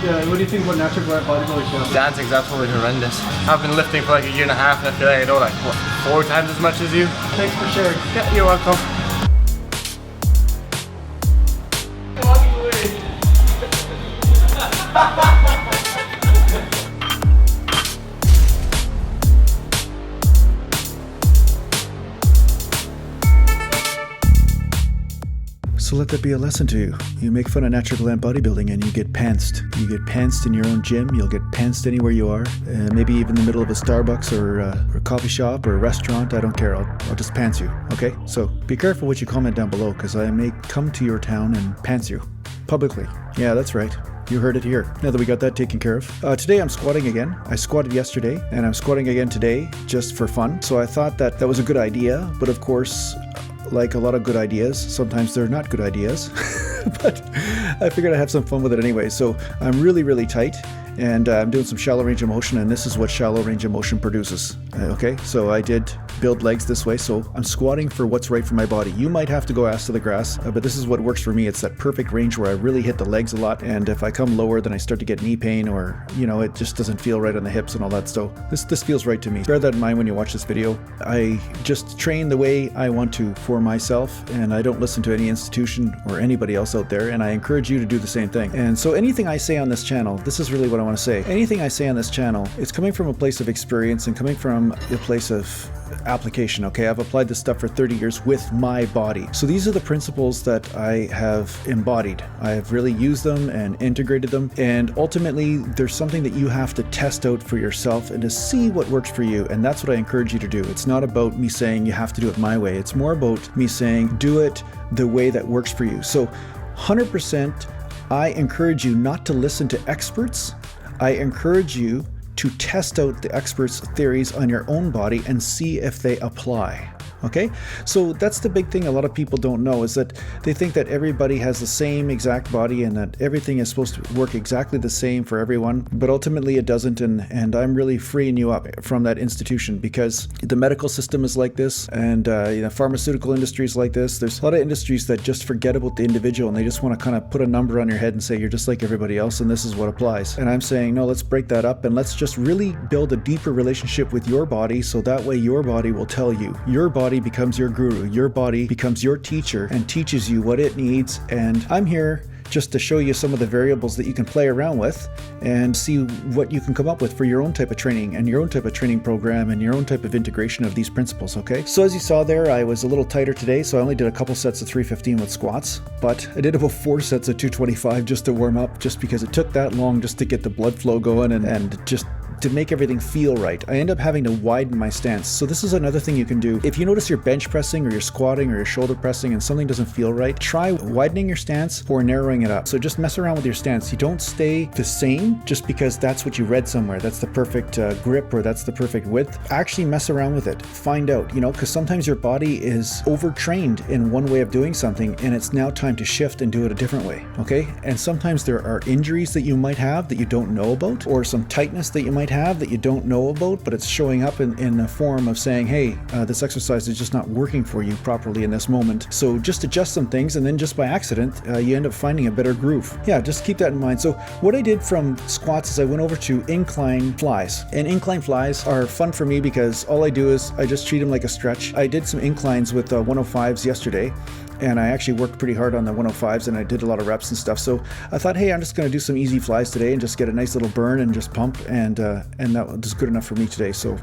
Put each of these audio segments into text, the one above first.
Yeah, what do you think about natural bodybuilding channel? Dancing's absolutely horrendous. I've been lifting for like a year and a half, and I feel like I know like, what, 4 times as much as you? Thanks for sharing. Yeah, you're welcome. So let that be a lesson to you. You make fun of natural Gallant bodybuilding and you get pantsed. You get pantsed in your own gym. You'll get pantsed anywhere you are. Maybe even in the middle of a Starbucks or a coffee shop or a restaurant. I don't care. I'll just pants you. Okay? So be careful what you comment down below, because I may come to your town and pants you publicly. Yeah, that's right. You heard it here. Now that we got that taken care of. Today I'm squatting again. I squatted yesterday and I'm squatting again today just for fun. So I thought that was a good idea, but of course, like a lot of good ideas, sometimes they're not good ideas, but I figured I'd have some fun with it anyway. So I'm really, really tight, and I'm doing some shallow range of motion, and this is what shallow range of motion produces. Okay, so I did build legs this way, so I'm squatting for what's right for my body. You might have to go ass to the grass, but this is what works for me. It's that perfect range where I really hit the legs a lot, and if I come lower, then I start to get knee pain, or it just doesn't feel right on the hips and all that. So this feels right to me. Bear that in mind when you watch this video. I just train the way I want to for myself, and I don't listen to any institution or anybody else out there, and I encourage you to do the same thing. And so anything I say on this channel, this is really what I want to say. Anything I say on this channel, it's coming from a place of experience and coming from a place of application. Okay, I've applied this stuff for 30 years with my body. So these are the principles that I have embodied. I have really used them and integrated them, and ultimately there's something that you have to test out for yourself and to see what works for you, and that's what I encourage you to do. It's not about me saying you have to do it my way. It's more about me saying do it the way that works for you. So 100% I encourage you not to listen to experts. I encourage you to test out the experts' theories on your own body and see if they apply. Okay, so that's the big thing a lot of people don't know, is that they think that everybody has the same exact body and that everything is supposed to work exactly the same for everyone, but ultimately it doesn't, and I'm really freeing you up from that institution, because the medical system is like this, and pharmaceutical industry is like this. There's a lot of industries that just forget about the individual, and they just want to kind of put a number on your head and say you're just like everybody else and this is what applies. And I'm saying, no, let's break that up and let's just really build a deeper relationship with your body, so that way your body will tell you. Your body becomes your guru. Your body becomes your teacher and teaches you what it needs. And I'm here just to show you some of the variables that you can play around with and see what you can come up with for your own type of training and your own type of training program and your own type of integration of these principles. Okay, so as you saw there, I was a little tighter today, so I only did a couple sets of 315 with squats, but I did about 4 sets of 225 just to warm up, just because it took that long just to get the blood flow going and just to make everything feel right. I end up having to widen my stance. So this is another thing you can do. If you notice you're bench pressing or you're squatting or you're shoulder pressing and something doesn't feel right, try widening your stance or narrowing it up. So just mess around with your stance. You don't stay the same just because that's what you read somewhere. That's the perfect grip or that's the perfect width. Actually mess around with it. Find out, because sometimes your body is overtrained in one way of doing something and it's now time to shift and do it a different way. Okay? And sometimes there are injuries that you might have that you don't know about, or some tightness that you might have that you don't know about, but it's showing up in the form of saying, hey, this exercise is just not working for you properly in this moment. So just adjust some things, and then just by accident, you end up finding a better groove. Yeah, just keep that in mind. So what I did from squats is I went over to incline flies. And incline flies are fun for me because all I do is I just treat them like a stretch. I did some inclines with 105s yesterday, and I actually worked pretty hard on the 105s and I did a lot of reps and stuff. So I thought, hey, I'm just going to do some easy flies today and just get a nice little burn and just pump, and that was good enough for me today. So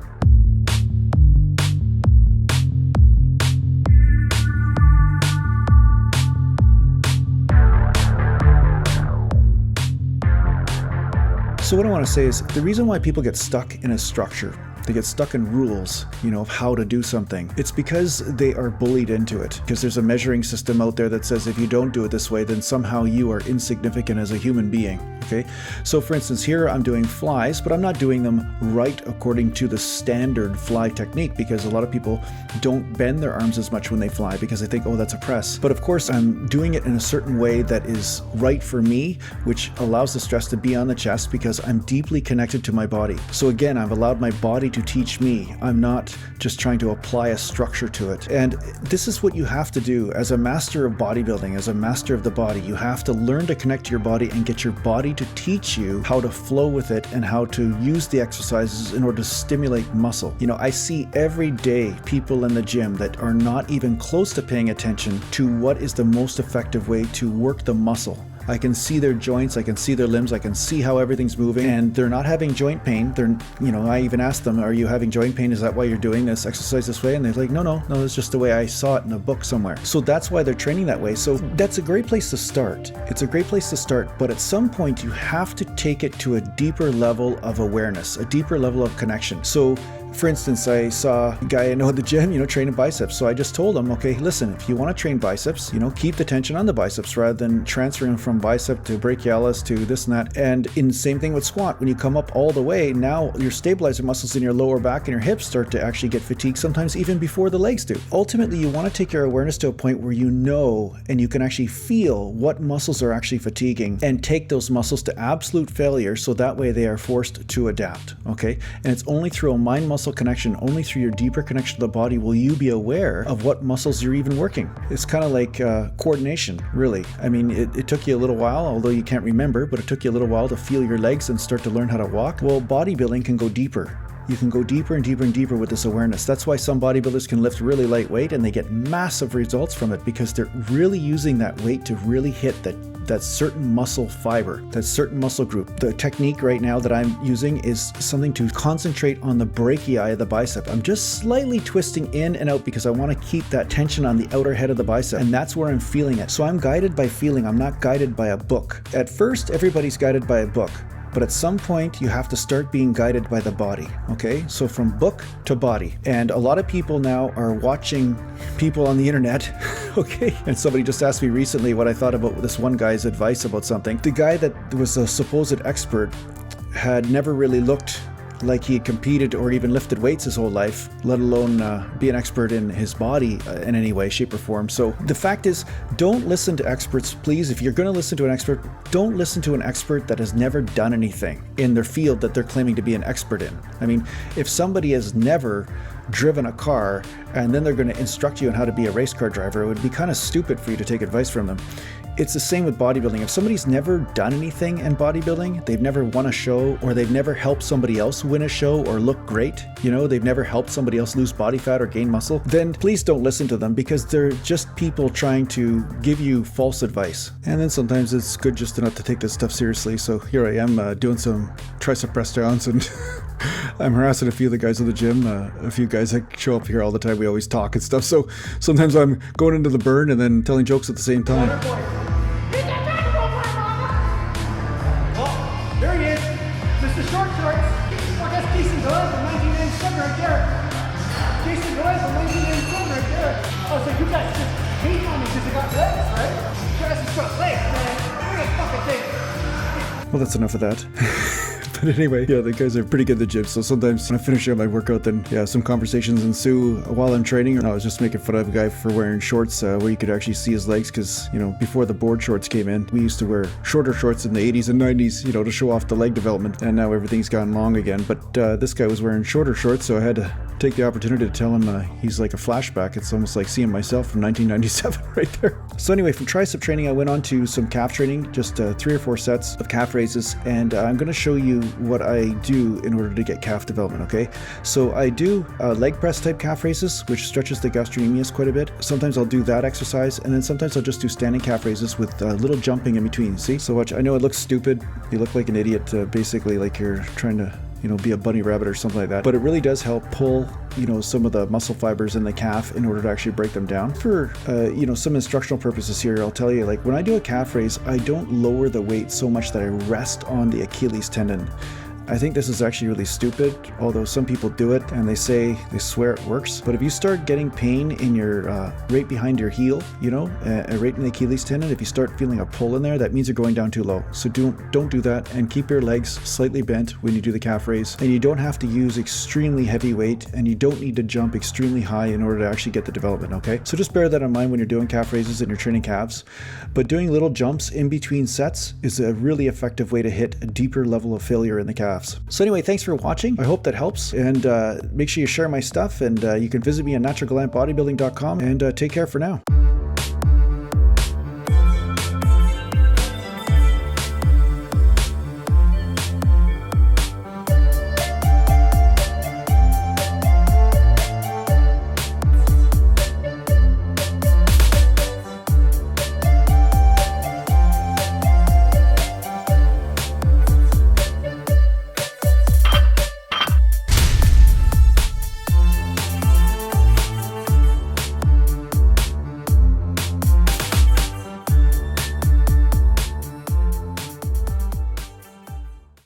what I want to say is the reason why people get stuck in a structure, they get stuck in rules, of how to do something. It's because they are bullied into it. Because there's a measuring system out there that says if you don't do it this way, then somehow you are insignificant as a human being. Okay? So for instance, here I'm doing flies, but I'm not doing them right according to the standard fly technique, because a lot of people don't bend their arms as much when they fly because they think, oh, that's a press. But of course, I'm doing it in a certain way that is right for me, which allows the stress to be on the chest because I'm deeply connected to my body. So again, I've allowed my body to teach me. I'm not just trying to apply a structure to it. And this is what you have to do as a master of bodybuilding, as a master of the body. You have to learn to connect to your body and get your body to teach you how to flow with it and how to use the exercises in order to stimulate muscle. You know, I see every day people in the gym that are not even close to paying attention to what is the most effective way to work the muscle. I can see their joints, I can see their limbs, I can see how everything's moving, and they're not having joint pain. I even asked them, are you having joint pain? Is that why you're doing this exercise this way? And they're like, no, it's just the way I saw it in a book somewhere. So that's why they're training that way. So that's a great place to start. It's a great place to start, but at some point you have to take it to a deeper level of awareness, a deeper level of connection. So for instance, I saw a guy I know at the gym, training biceps. So I just told him, okay, listen, if you want to train biceps, keep the tension on the biceps rather than transferring from bicep to brachialis to this and that. And in the same thing with squat, when you come up all the way, now your stabilizer muscles in your lower back and your hips start to actually get fatigued, sometimes even before the legs do. Ultimately, you want to take your awareness to a point where you know and you can actually feel what muscles are actually fatiguing and take those muscles to absolute failure, so that way they are forced to adapt, okay? And it's only through a mind-muscle connection, only through your deeper connection to the body will you be aware of what muscles you're even working. It's kind of like coordination, really. I mean, it took you a little while, although you can't remember, but it took you a little while to feel your legs and start to learn how to walk. Well, bodybuilding can go deeper. You can go deeper and deeper and deeper with this awareness. That's why some bodybuilders can lift really lightweight and they get massive results from it, because they're really using that weight to really hit that certain muscle fiber, that certain muscle group. The technique right now that I'm using is something to concentrate on the brachii of the bicep. I'm just slightly twisting in and out because I want to keep that tension on the outer head of the bicep, and that's where I'm feeling it. So I'm guided by feeling. I'm not guided by a book. At first, everybody's guided by a book. But at some point, you have to start being guided by the body, okay? So from book to body. And a lot of people now are watching people on the internet, okay? And somebody just asked me recently what I thought about this one guy's advice about something. The guy that was a supposed expert had never really looked like he had competed or even lifted weights his whole life, let alone be an expert in his body in any way, shape, or form. So the fact is, don't listen to experts, please. If you're going to listen to an expert, don't listen to an expert that has never done anything in their field that they're claiming to be an expert in. I mean, if somebody has never driven a car and then they're going to instruct you on how to be a race car driver, it would be kind of stupid for you to take advice from them. It's the same with bodybuilding. If somebody's never done anything in bodybuilding, they've never won a show, or they've never helped somebody else win a show or look great, they've never helped somebody else lose body fat or gain muscle, then please don't listen to them, because they're just people trying to give you false advice. And then sometimes it's good just not to take this stuff seriously. So here I am doing some tricep press downs, and I'm harassing a few of the guys in the gym, a few guys that show up here all the time. We always talk and stuff. So sometimes I'm going into the burn and then telling jokes at the same time. There he is, Mr. Short Shorts. Oh, that's Jason Gallant from 1997 right there. Jason Gallant from 1997 right there. Oh, so you guys just hate on me because I got legs, right? You guys just got legs, man. Look at this fucking thing. Well, that's enough of that. But anyway, yeah, the guys are pretty good at the gym. So sometimes when I finish up my workout, then some conversations ensue while I'm training. I was just making fun of a guy for wearing shorts where you could actually see his legs, because before the board shorts came in, we used to wear shorter shorts in the 80s and 90s, to show off the leg development. And now everything's gone long again. But this guy was wearing shorter shorts, so I had to take the opportunity to tell him he's like a flashback. It's almost like seeing myself from 1997 right there. So anyway, from tricep training, I went on to some calf training, just 3 or 4 sets of calf raises, and I'm going to show you what I do in order to get calf development, okay? So I do leg press type calf raises, which stretches the gastrocnemius quite a bit. Sometimes I'll do that exercise, and then sometimes I'll just do standing calf raises with little jumping in between, see? So watch, I know it looks stupid. You look like an idiot, basically like you're trying to be a bunny rabbit or something like that. But it really does help pull, some of the muscle fibers in the calf in order to actually break them down. For, some instructional purposes here, I'll tell you, like when I do a calf raise, I don't lower the weight so much that I rest on the Achilles tendon. I think this is actually really stupid, although some people do it and they swear it works. But if you start getting pain in your, right behind your heel, you know, right in the Achilles tendon, if you start feeling a pull in there, that means you're going down too low. So don't do that, and keep your legs slightly bent when you do the calf raise. And you don't have to use extremely heavy weight, and you don't need to jump extremely high in order to actually get the development, okay? So just bear that in mind when you're doing calf raises and you're training calves. But doing little jumps in between sets is a really effective way to hit a deeper level of failure in the calves. So anyway, thanks for watching. I hope that helps, and make sure you share my stuff, and you can visit me at naturalgallantbodybuilding.com, and take care for now.